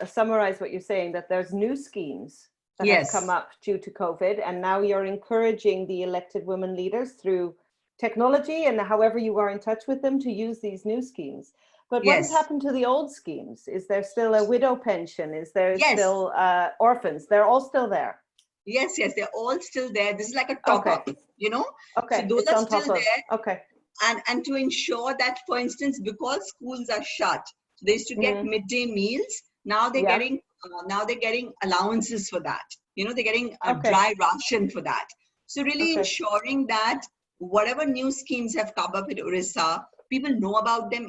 summarize what you're saying, that there's new schemes that have come up due to COVID, and now you're encouraging the elected women leaders through technology and however you are in touch with them to use these new schemes. But what has happened to the old schemes? Is there still a widow pension? Is there still orphans? They're all still there. Yes, they're all still there. This is like a top-up, you know? Okay. So those are still there. Okay. And to ensure that, for instance, because schools are shut, they used to get midday meals. Now they're getting allowances for that. You know, they're getting a dry ration for that. So really ensuring that whatever new schemes have come up in Odisha, people know about them.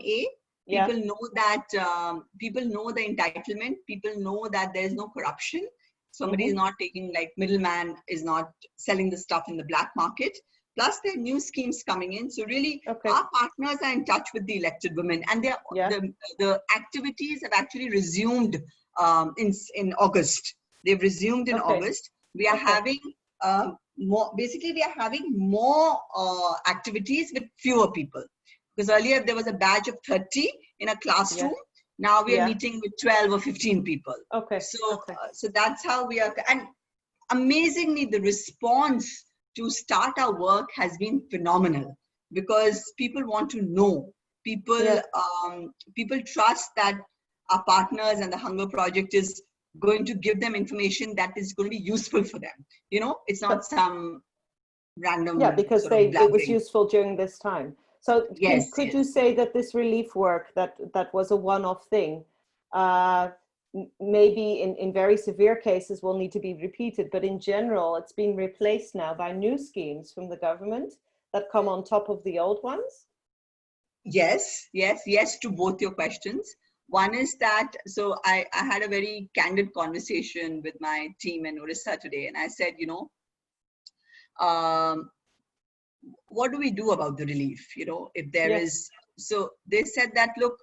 People know that people know the entitlement. People know that there is no corruption. Somebody is not taking, like, middleman is not selling the stuff in the black market. Plus, there are new schemes coming in. So really, our partners are in touch with the elected women, and the activities have actually resumed in August. They've resumed in August. We are having more, basically we are having more activities with fewer people. Because earlier there was a batch of 30 in a classroom. Now we are meeting with 12 or 15 people. So that's how we are. And amazingly, the response to start our work has been phenomenal, because people want to know. People trust that our partners and the Hunger Project is going to give them information that is going to be useful for them. You know, it's not some random. Yeah, because it was useful during this time. So could you say that this relief work that was a one-off thing, maybe in very severe cases will need to be repeated, but in general it's been replaced now by new schemes from the government that come on top of the old ones? Yes to both your questions. One is that, so I had a very candid conversation with my team in Odisha today, and I said, you know, what do we do about the relief? You know, if there is, so they said, look,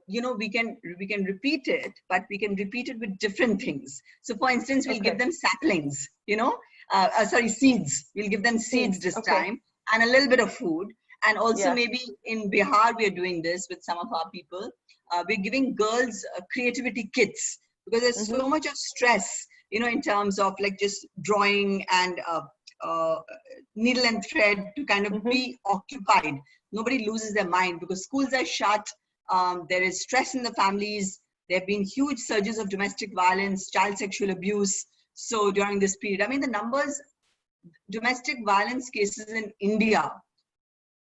you know, we can repeat it, but we can repeat it with different things. So for instance, we'll give them saplings, you know, seeds. We'll give them seeds this time, and a little bit of food. And also maybe in Bihar, we are doing this with some of our people. We're giving girls creativity kits, because there's so much of stress, you know, in terms of like just drawing and needle and thread to kind of be occupied. Nobody loses their mind because schools are shut. There is stress in the families. There have been huge surges of domestic violence, child sexual abuse. So during this period, I mean, the numbers, domestic violence cases in India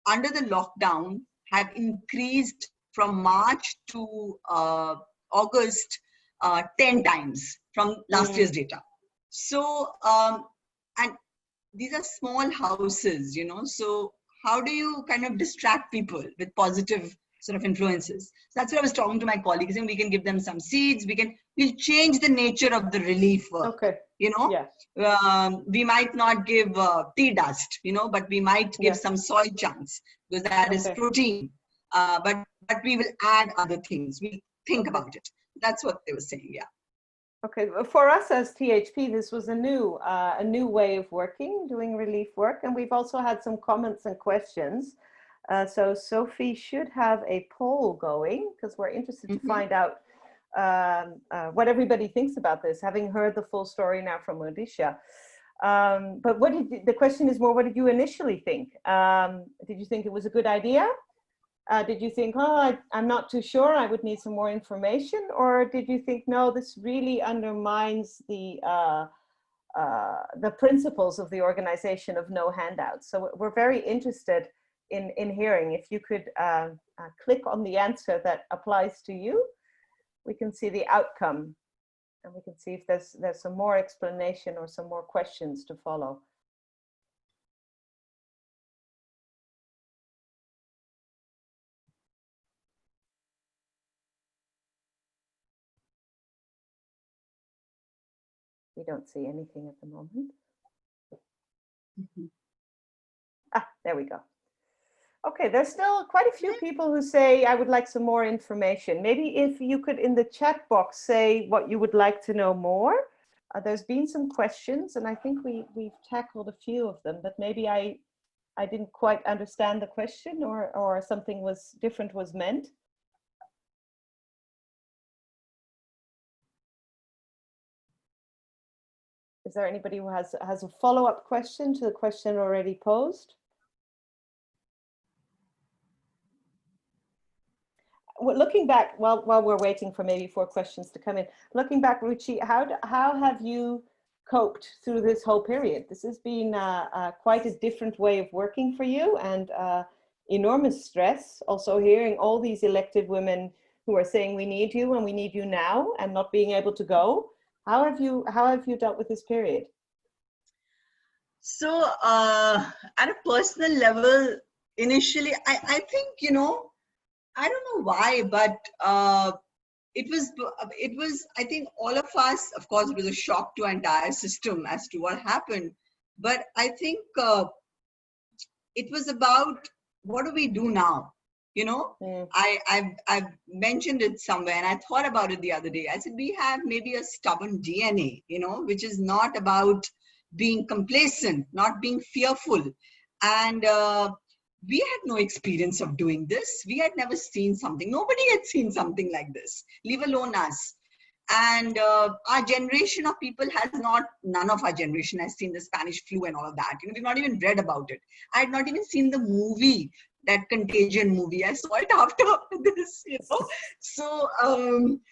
under the lockdown have increased from March to August 10 times from last year's data. So, and these are small houses, you know, so how do you kind of distract people with positive sort of influences? So that's what I was talking to my colleagues, and we can give them some seeds. We'll change the nature of the relief work. You know, we might not give tea dust, you know, but we might give some soy chunks, because that is protein. But we will add other things. We'll think about it. That's what they were saying. Yeah. Okay, for us as THP, this was a new way of working, doing relief work, and we've also had some comments and questions. So Sophie should have a poll going, because we're interested to find out what everybody thinks about this, having heard the full story now from Odisha. But the question is more, what did you initially think? Did you think it was a good idea? Did you think, oh, I'm not too sure, I would need some more information? Or did you think, no, this really undermines the principles of the organization of no handouts? So we're very interested in hearing. If you could click on the answer that applies to you, we can see the outcome, and we can see if there's some more explanation or some more questions to follow. We don't see anything at the moment. There we go. Okay, there's still quite a few people who say, I would like some more information. Maybe if you could, in the chat box, say what you would like to know more. There's been some questions, and I think we've tackled a few of them, but maybe I didn't quite understand the question, or something different was meant. Is there anybody who has a follow-up question to the question already posed? Looking back, while we're waiting for maybe 4 questions to come in, looking back, Ruchi, how have you coped through this whole period? This has been quite a different way of working for you, and enormous stress. Also hearing all these elected women who are saying we need you and we need you now, and not being able to go. How have you dealt with this period? So at a personal level, initially, I think, you know, I don't know why, but it was, I think all of us, of course, it was a shock to our entire system as to what happened. But I think it was about, what do we do now? You know, I've mentioned it somewhere, and I thought about it the other day. I said, we have maybe a stubborn DNA, you know, which is not about being complacent, not being fearful. And we had no experience of doing this. We had never seen something. Nobody had seen something like this, leave alone us. And our generation of people has not, none of our generation has seen the Spanish flu and all of that. You know, we've not even read about it. I had not even seen the movie, that Contagion movie. I saw it after this, you know. So,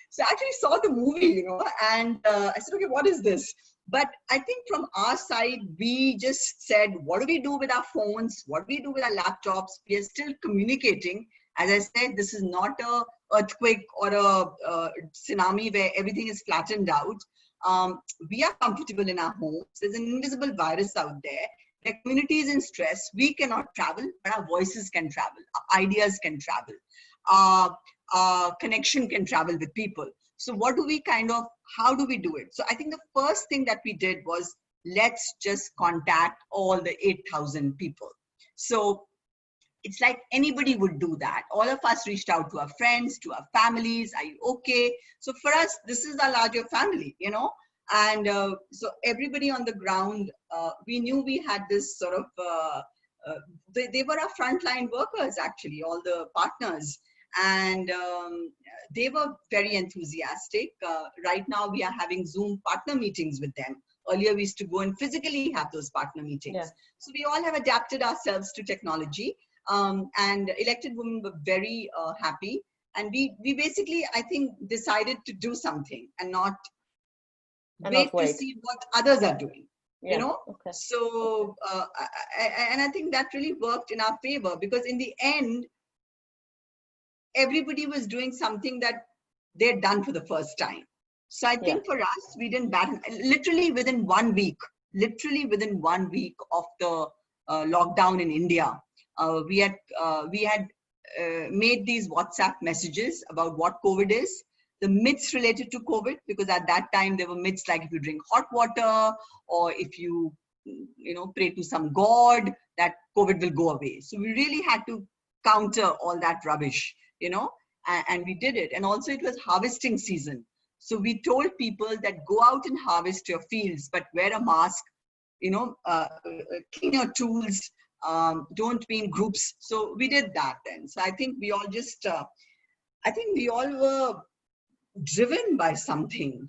so I actually saw the movie, you know, and I said, okay, what is this? But I think from our side, we just said, what do we do with our phones? What do we do with our laptops? We are still communicating. As I said, this is not a earthquake or a tsunami where everything is flattened out. We are comfortable in our homes. There's an invisible virus out there. The community is in stress. We cannot travel, but our voices can travel. Our ideas can travel. Connection can travel with people. So what do we how do we do it? So I think the first thing that we did was, let's just contact all the 8,000 people. So it's like anybody would do that. All of us reached out to our friends, to our families. Are you okay? So for us, this is our larger family, you know. And so everybody on the ground, we knew we had this sort of, they were our frontline workers, actually, all the partners. And they were very enthusiastic. Right now, we are having Zoom partner meetings with them. Earlier, we used to go and physically have those partner meetings. Yeah. So we all have adapted ourselves to technology. And elected women were very happy. And we basically, I think, decided to do something and not wait to see what others are doing. Yeah. You know? Okay. So, and I think that really worked in our favor, because in the end, everybody was doing something that they'd done for the first time. So I think for us, we didn't bat, literally within 1 week of the lockdown in India, we had made these WhatsApp messages about what COVID is, the myths related to COVID, because at that time there were myths like if you drink hot water or if you pray to some god, that COVID will go away. So we really had to counter all that rubbish, you know, and we did it. And also it was harvesting season. So we told people that go out and harvest your fields, but wear a mask, you know, clean your tools, don't be in groups. So we did that then. So I think we all just, I think we all were driven by something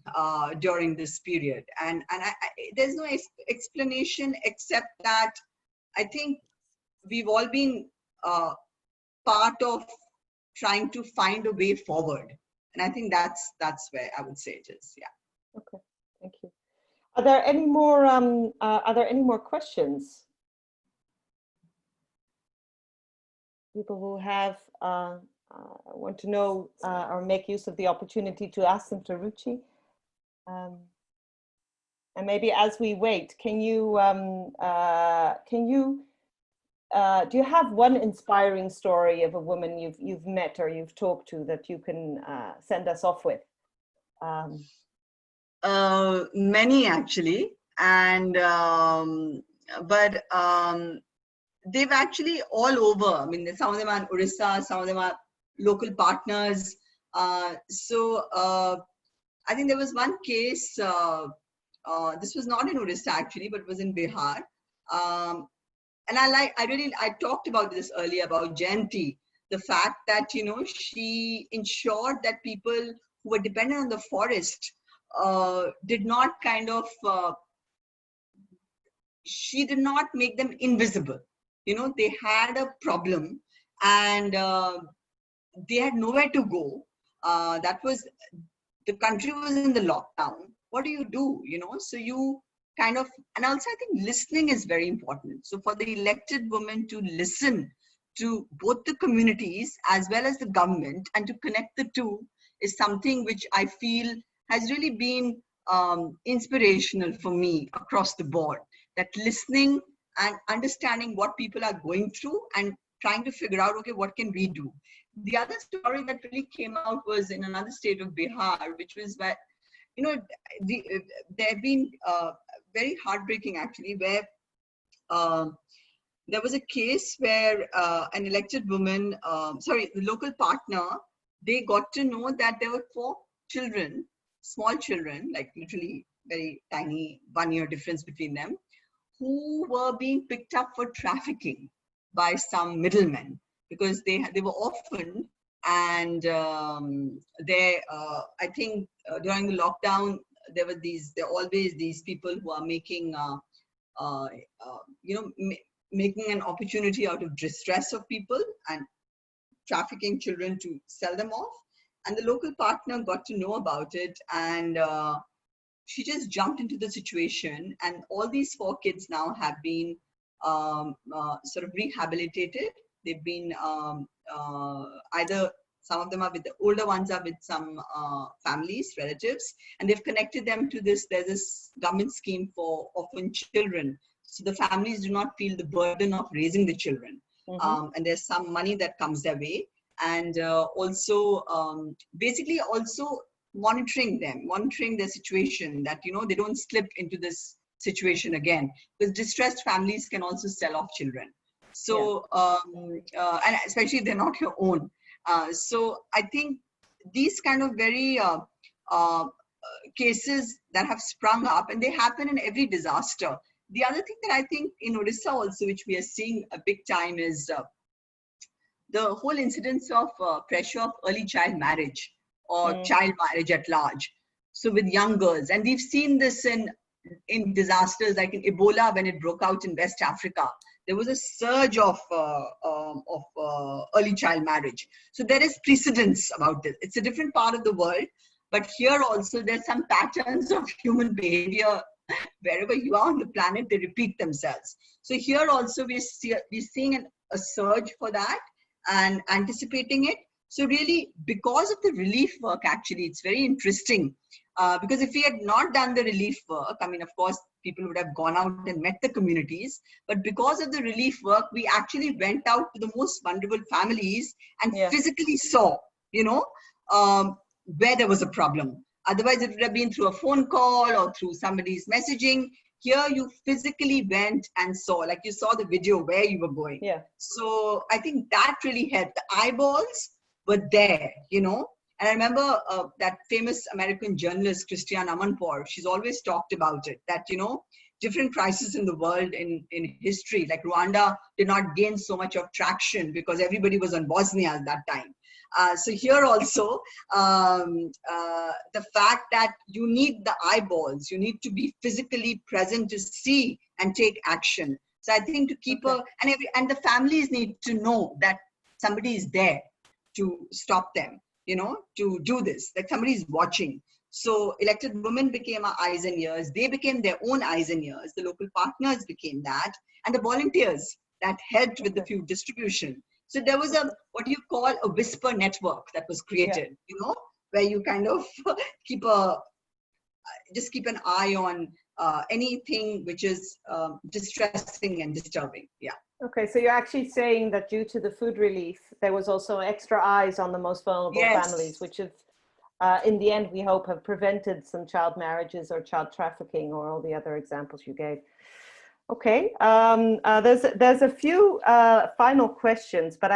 during this period. And there's no explanation except that I think we've all been part of trying to find a way forward. And I think that's where I would say it is. Yeah. Okay, thank you. Are there any more questions? People who have want to know or make use of the opportunity to ask them to Ruchi. And maybe as we wait, can you do you have one inspiring story of a woman you've met or you've talked to that you can send us off with? Many actually, and but they've actually all over. I mean, some of them are in Odisha, some of them are local partners. So I think there was one case. This was not in Odisha actually, but it was in Bihar. And I talked about this earlier about Jayanti, the fact that, you know, she ensured that people who were dependent on the forest did not she did not make them invisible. You know, they had a problem and they had nowhere to go. The country was in the lockdown. What do? You know, so you and also I think listening is very important. So for the elected women to listen to both the communities as well as the government and to connect the two is something which I feel has really been inspirational for me across the board. That listening and understanding what people are going through and trying to figure out, okay, what can we do? The other story that really came out was in another state of Bihar, which was where, you know, there have been very heartbreaking actually, where there was a case where an elected woman, the local partner, they got to know that there were 4 children, small children, like literally very tiny, 1-year difference between them, who were being picked up for trafficking by some middlemen because they were orphaned. And I think during the lockdown, there are always these people who are making, making an opportunity out of distress of people and trafficking children to sell them off. And the local partner got to know about it, and she just jumped into the situation. And all these 4 kids now have been sort of rehabilitated. They've been either, some of them are with the older ones are with some families, relatives, and they've connected them to this. There's this government scheme for orphan children, so the families do not feel the burden of raising the children. And there's some money that comes their way, and also basically also monitoring their situation, that they don't slip into this situation again, because distressed families can also sell off children. So and especially if they're not your own. So I think these kind of very cases that have sprung up, and they happen in every disaster. The other thing that I think in Odisha also, which we are seeing a big time, is the whole incidence of pressure of early child marriage or child marriage at large. So with young girls, and we've seen this in disasters like in Ebola, when it broke out in West Africa. There was a surge of early child marriage. So there is precedence about this. It's a different part of the world, but here also there's some patterns of human behavior. Wherever you are on the planet, they repeat themselves. So here also we're seeing a surge for that and anticipating it. So really, because of the relief work, actually, it's very interesting. Because if we had not done the relief work, I mean, of course, people would have gone out and met the communities. But because of the relief work, we actually went out to the most vulnerable families and physically saw, where there was a problem. Otherwise, it would have been through a phone call or through somebody's messaging. Here, you physically went and saw, like you saw the video where you were going. Yeah. So I think that really helped. The eyeballs were there, And I remember that famous American journalist, Christiane Amanpour, she's always talked about it, that, different crises in the world in history, like Rwanda did not gain so much of traction because everybody was on Bosnia at that time. So here also, the fact that you need the eyeballs, you need to be physically present to see and take action. So I think to keep and the families need to know that somebody is there to stop them, to do this, that somebody is watching. So elected women became our eyes and ears. They became their own eyes and ears. The local partners became that, and the volunteers that helped with the food distribution. So there was what you call a whisper network that was created, where you kind of keep an eye on anything which is distressing and disturbing. Yeah. Okay, so you're actually saying that due to the food relief, there was also extra eyes on the most vulnerable families, which have, in the end, we hope have prevented some child marriages or child trafficking or all the other examples you gave. Okay, there's a few final questions, but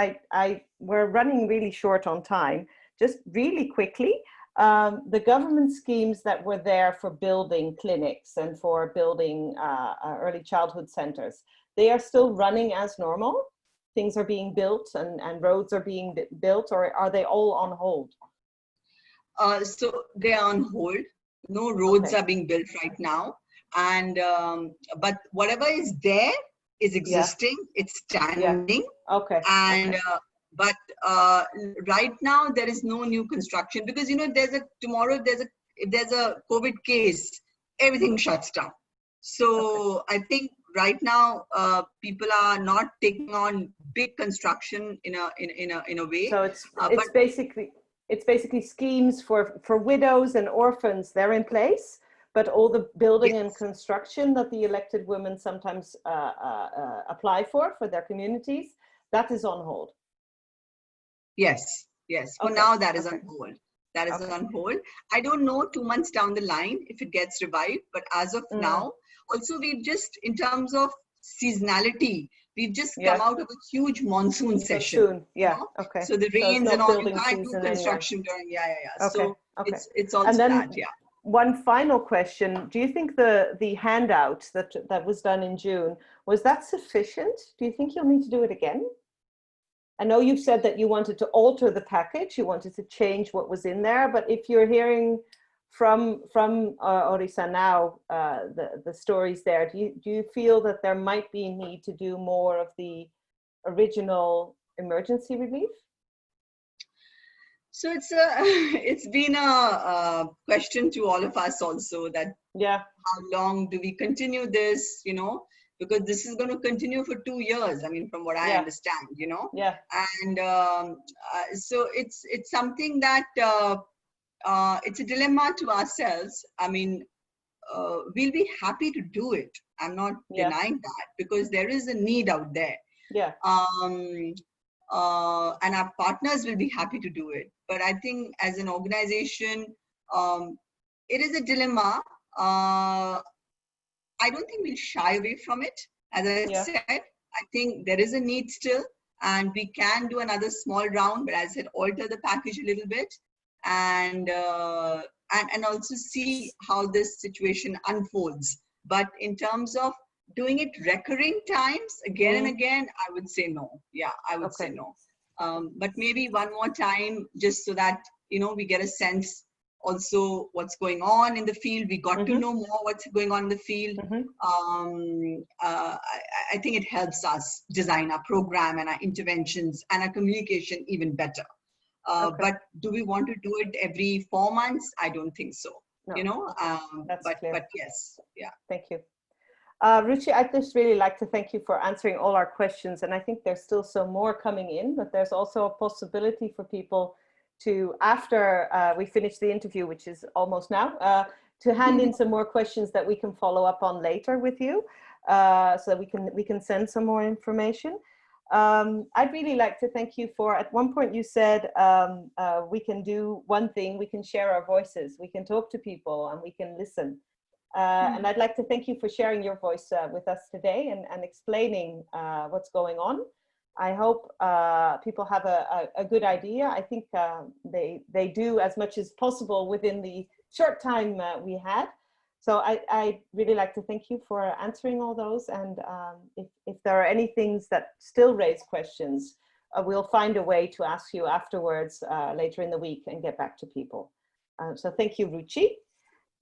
we're running really short on time. Just really quickly, the government schemes that were there for building clinics and for building early childhood centers, they are still running as normal? Things are being built and roads are being built, or are they all on hold? So they are on hold. No roads are being built right now. And but whatever is there is existing. It's standing. Okay. And but right now there is no new construction, because if there's a COVID case, everything shuts down. So I think right now people are not taking on big construction in a way. So it's basically schemes for widows and orphans. They're in place. But all the building and construction that the elected women sometimes apply for their communities, that is on hold. Yes. For now, that is on hold. That is on hold. I don't know 2 months down the line if it gets revived, but as of now, also we've just, in terms of seasonality, we've just Yeah. come out of a huge monsoon session. Soon. Yeah. You know? Okay. So the So it's rains not and all, you building can't do season anyway. construction during, yeah. Okay. So Okay. it's also And then that, yeah. one final question. Do you think the handout that was done in June, was that sufficient? Do you think you'll need to do it again? I know you've said that you wanted to alter the package, you wanted to change what was in there, but if you're hearing from Odisha now, the stories there, do you feel that there might be need to do more of the original emergency relief? So it's been a question to all of us also, that how long do we continue this, you know, because this is going to continue for 2 years, I mean, from what I understand, you know. And so it's something that it's a dilemma to ourselves. I mean, we'll be happy to do it, I'm not denying that, because there is a need out there. And our partners will be happy to do it. But I think as an organization, it is a dilemma. I don't think we'll shy away from it. As I said, I think there is a need still, and we can do another small round, but as I said, alter the package a little bit, and also see how this situation unfolds. But in terms of doing it recurring times again and again, I would say no. Yeah, I would say no. But maybe one more time, just so that, you know, we get a sense also what's going on in the field. We got to know more what's going on in the field. I think it helps us design our program and our interventions and our communication even better. But do we want to do it every 4 months? I don't think so. No. You know, but yes, yeah. Thank you. Ruchi, I'd just really like to thank you for answering all our questions. And I think there's still some more coming in, but there's also a possibility for people to, after we finish the interview, which is almost now, to hand in some more questions that we can follow up on later with you, so that we can send some more information. I'd really like to thank you for, at one point you said, we can do one thing, we can share our voices, we can talk to people and we can listen. And I'd like to thank you for sharing your voice with us today and explaining what's going on. I hope people have a good idea. I think they do as much as possible within the short time we had. So I really like to thank you for answering all those. And if there are any things that still raise questions, we'll find a way to ask you afterwards later in the week and get back to people. So thank you, Ruchi.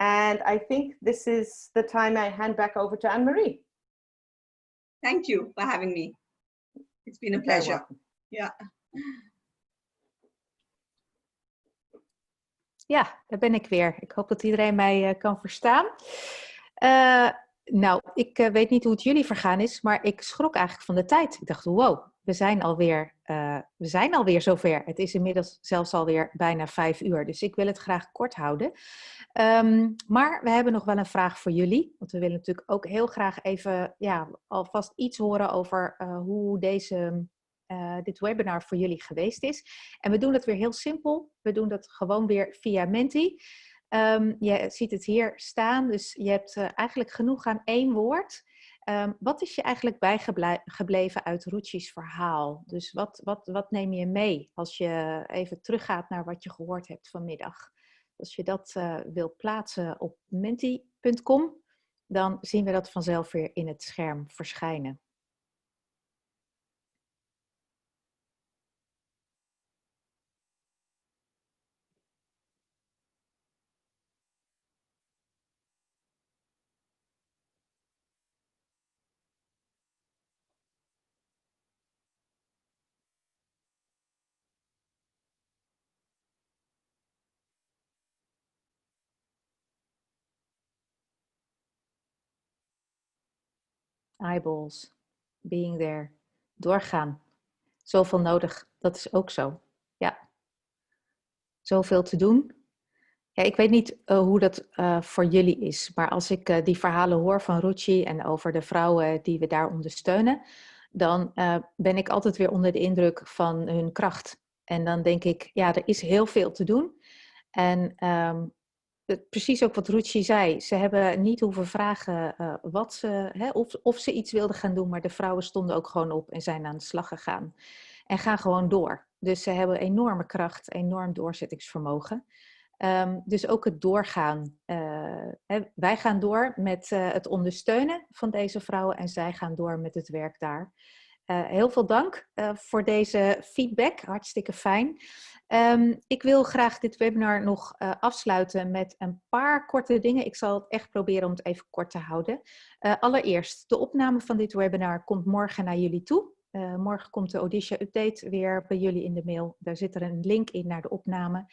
And I think this is the time I hand back over to Anne-Marie. Thank you for having me. It's been a pleasure. Yeah. Ja, daar ben ik weer. Ik hoop dat iedereen mij kan verstaan. Nou, ik weet niet hoe het jullie vergaan is, maar ik schrok eigenlijk van de tijd. Ik dacht, wow, we zijn alweer zover. Het is inmiddels zelfs alweer bijna 5 uur, dus ik wil het graag kort houden. Maar we hebben nog wel een vraag voor jullie. Want we willen natuurlijk ook heel graag even alvast iets horen over hoe dit webinar voor jullie geweest is. En we doen het weer heel simpel. We doen dat gewoon weer via Menti. Je ziet het hier staan, dus je hebt eigenlijk genoeg aan 1 woord. Wat is je eigenlijk bijgebleven uit Ruchi's verhaal? Dus wat neem je mee als je even teruggaat naar wat je gehoord hebt vanmiddag? Als je dat wil plaatsen op menti.com, dan zien we dat vanzelf weer in het scherm verschijnen. Eyeballs, being there, doorgaan. Zoveel nodig, dat is ook zo. Ja. Zoveel te doen. Ja, ik weet niet hoe dat voor jullie is, maar als ik die verhalen hoor van Ruchi en over de vrouwen die we daar ondersteunen, dan ben ik altijd weer onder de indruk van hun kracht. En dan denk ik, ja, er is heel veel te doen. En precies ook wat Ruchi zei. Ze hebben niet hoeven vragen wat ze, of ze iets wilden gaan doen. Maar de vrouwen stonden ook gewoon op en zijn aan de slag gegaan. En gaan gewoon door. Dus ze hebben enorme kracht, enorm doorzettingsvermogen. Dus ook het doorgaan. Wij gaan door met het ondersteunen van deze vrouwen. En zij gaan door met het werk daar. Heel veel dank voor deze feedback. Hartstikke fijn. Ik wil graag dit webinar nog afsluiten met een paar korte dingen. Ik zal het echt proberen om het even kort te houden. Allereerst, de opname van dit webinar komt morgen naar jullie toe. Morgen komt de Odisha update weer bij jullie in de mail. Daar zit er een link in naar de opname.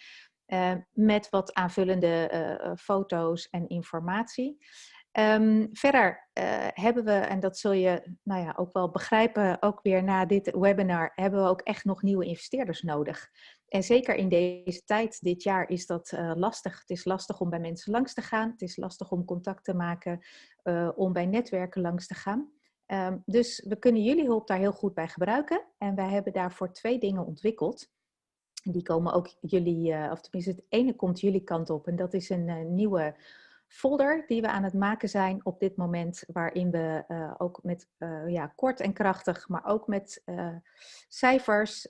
Met wat aanvullende foto's en informatie. Verder hebben we, en dat zul je ook wel begrijpen, ook weer na dit webinar, hebben we ook echt nog nieuwe investeerders nodig. En zeker in deze tijd, dit jaar, is dat lastig. Het is lastig om bij mensen langs te gaan. Het is lastig om contact te maken, om bij netwerken langs te gaan. Dus we kunnen jullie hulp daar heel goed bij gebruiken. En wij hebben daarvoor 2 dingen ontwikkeld. Die komen ook jullie, of tenminste het ene komt jullie kant op. En dat is een nieuwe folder die we aan het maken zijn op dit moment. Waarin we ook met kort en krachtig, maar ook met cijfers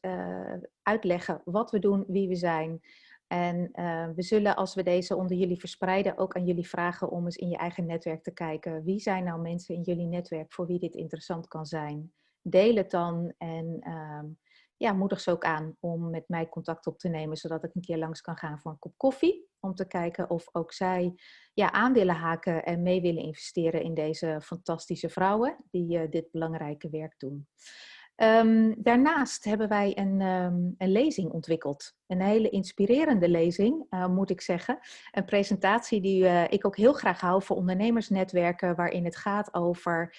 uitleggen wat we doen, wie we zijn. En we zullen, als we deze onder jullie verspreiden, ook aan jullie vragen om eens in je eigen netwerk te kijken. Wie zijn nou mensen in jullie netwerk voor wie dit interessant kan zijn? Deel het dan en moedig ze ook aan om met mij contact op te nemen, zodat ik een keer langs kan gaan voor een kop koffie. Om te kijken of ook zij aan willen haken en mee willen investeren in deze fantastische vrouwen die dit belangrijke werk doen. Daarnaast hebben wij een lezing ontwikkeld. Een hele inspirerende lezing, moet ik zeggen. Een presentatie die ik ook heel graag hou voor ondernemersnetwerken, waarin het gaat over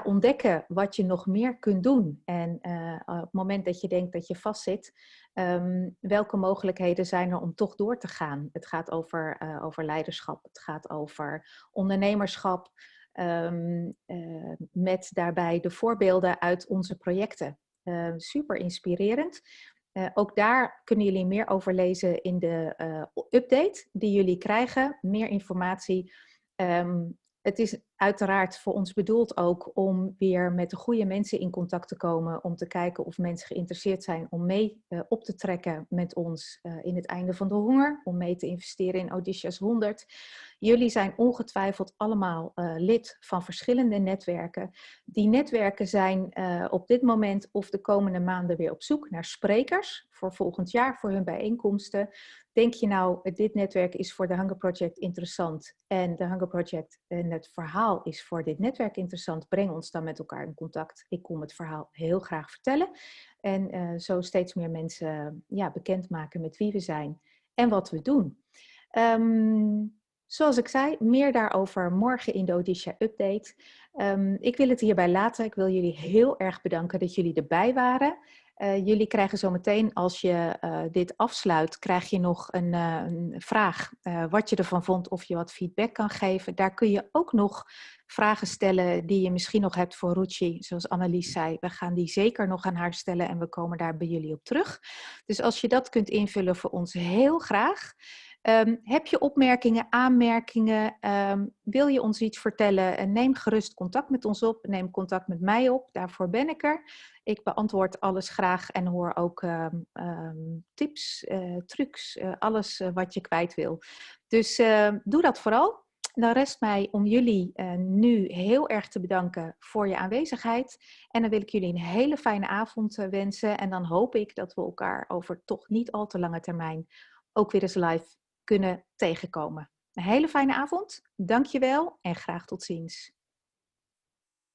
ontdekken wat je nog meer kunt doen. En op het moment dat je denkt dat je vastzit, welke mogelijkheden zijn er om toch door te gaan? Het gaat over leiderschap, het gaat over ondernemerschap. Met daarbij de voorbeelden uit onze projecten. Super inspirerend. Ook daar kunnen jullie meer over lezen in de update die jullie krijgen. Meer informatie. Het is uiteraard voor ons bedoeld ook om weer met de goede mensen in contact te komen. Om te kijken of mensen geïnteresseerd zijn om mee op te trekken met ons in het einde van de honger. Om mee te investeren in Odisha's 100. Jullie zijn ongetwijfeld allemaal lid van verschillende netwerken. Die netwerken zijn op dit moment of de komende maanden weer op zoek naar sprekers voor volgend jaar, voor hun bijeenkomsten. Denk je nou, dit netwerk is voor de Hunger Project interessant en de Hunger Project en het verhaal is voor dit netwerk interessant, breng ons dan met elkaar in contact. Ik kom het verhaal heel graag vertellen en zo steeds meer mensen bekendmaken met wie we zijn en wat we doen. Zoals ik zei, meer daarover morgen in de Odisha update. Ik wil het hierbij laten. Ik wil jullie heel erg bedanken dat jullie erbij waren. Jullie krijgen zometeen, als je dit afsluit, krijg je nog een vraag wat je ervan vond, of je wat feedback kan geven. Daar kun je ook nog vragen stellen die je misschien nog hebt voor Ruchi. Zoals Annelies zei, we gaan die zeker nog aan haar stellen en we komen daar bij jullie op terug. Dus als je dat kunt invullen voor ons, heel graag. Heb je opmerkingen, aanmerkingen? Wil je ons iets vertellen? Neem gerust contact met ons op. Neem contact met mij op. Daarvoor ben ik er. Ik beantwoord alles graag en hoor ook tips, trucs, alles wat je kwijt wil. Dus doe dat vooral. Dan rest mij om jullie nu heel erg te bedanken voor je aanwezigheid. En dan wil ik jullie een hele fijne avond wensen. En dan hoop ik dat we elkaar over toch niet al te lange termijn ook weer eens live kunnen tegenkomen. Een hele fijne avond. Dank je wel en graag tot ziens.